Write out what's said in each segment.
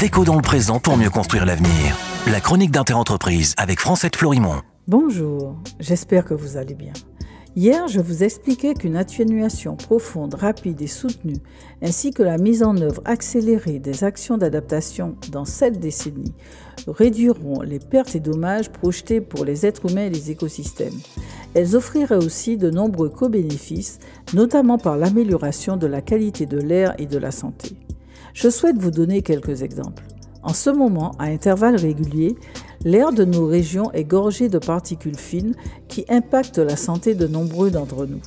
Déco dans le présent pour mieux construire l'avenir. La chronique d'Interentreprise avec Francette Florimond. Bonjour, j'espère que vous allez bien. Hier, je vous expliquais qu'une atténuation profonde, rapide et soutenue, ainsi que la mise en œuvre accélérée des actions d'adaptation dans cette décennie, réduiront les pertes et dommages projetés pour les êtres humains et les écosystèmes. Elles offriraient aussi de nombreux co-bénéfices, notamment par l'amélioration de la qualité de l'air et de la santé. Je souhaite vous donner quelques exemples. En ce moment, à intervalles réguliers, l'air de nos régions est gorgé de particules fines qui impactent la santé de nombreux d'entre nous.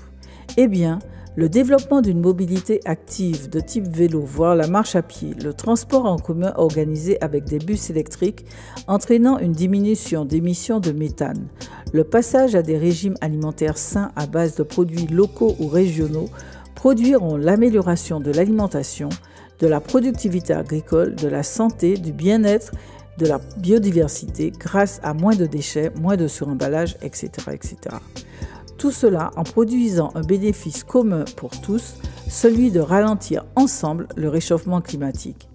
Eh bien, le développement d'une mobilité active de type vélo, voire la marche à pied, le transport en commun organisé avec des bus électriques entraînant une diminution d'émissions de méthane, le passage à des régimes alimentaires sains à base de produits locaux ou régionaux produiront l'amélioration de l'alimentation, de la productivité agricole, de la santé, du bien-être, de la biodiversité grâce à moins de déchets, moins de suremballage, etc., etc. Tout cela en produisant un bénéfice commun pour tous, celui de ralentir ensemble le réchauffement climatique.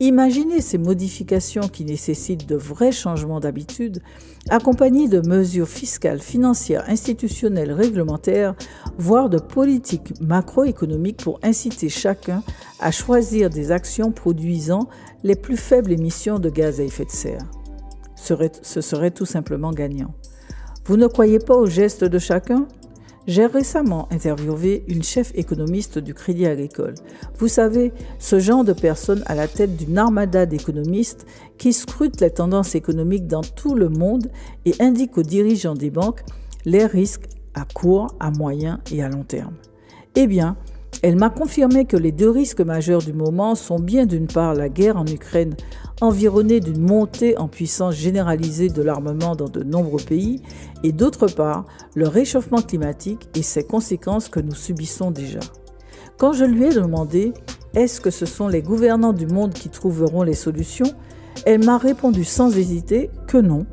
Imaginez ces modifications qui nécessitent de vrais changements d'habitude, accompagnées de mesures fiscales, financières, institutionnelles, réglementaires, voire de politiques macroéconomiques pour inciter chacun à choisir des actions produisant les plus faibles émissions de gaz à effet de serre. Ce serait tout simplement gagnant. Vous ne croyez pas aux gestes de chacun ? J'ai récemment interviewé une chef économiste du Crédit Agricole. Vous savez, ce genre de personne à la tête d'une armada d'économistes qui scrutent les tendances économiques dans tout le monde et indique aux dirigeants des banques les risques à court, à moyen et à long terme. Eh bien, elle m'a confirmé que les deux risques majeurs du moment sont bien d'une part la guerre en Ukraine, environnée d'une montée en puissance généralisée de l'armement dans de nombreux pays, et d'autre part le réchauffement climatique et ses conséquences que nous subissons déjà. Quand je lui ai demandé « Est-ce que ce sont les gouvernants du monde qui trouveront les solutions ?», elle m'a répondu sans hésiter que non,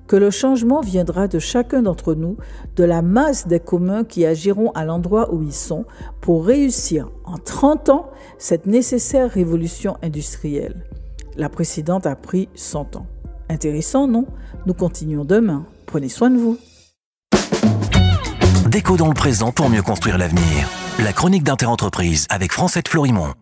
que le changement viendra de chacun d'entre nous, de la masse des communs qui agiront à l'endroit où ils sont pour réussir en 30 ans cette nécessaire révolution industrielle. La précédente a pris 100 ans. Intéressant, non ? Nous continuons demain. Prenez soin de vous. Déco dans le présent pour mieux construire l'avenir. La chronique d'Interentreprise avec Francette Florimond.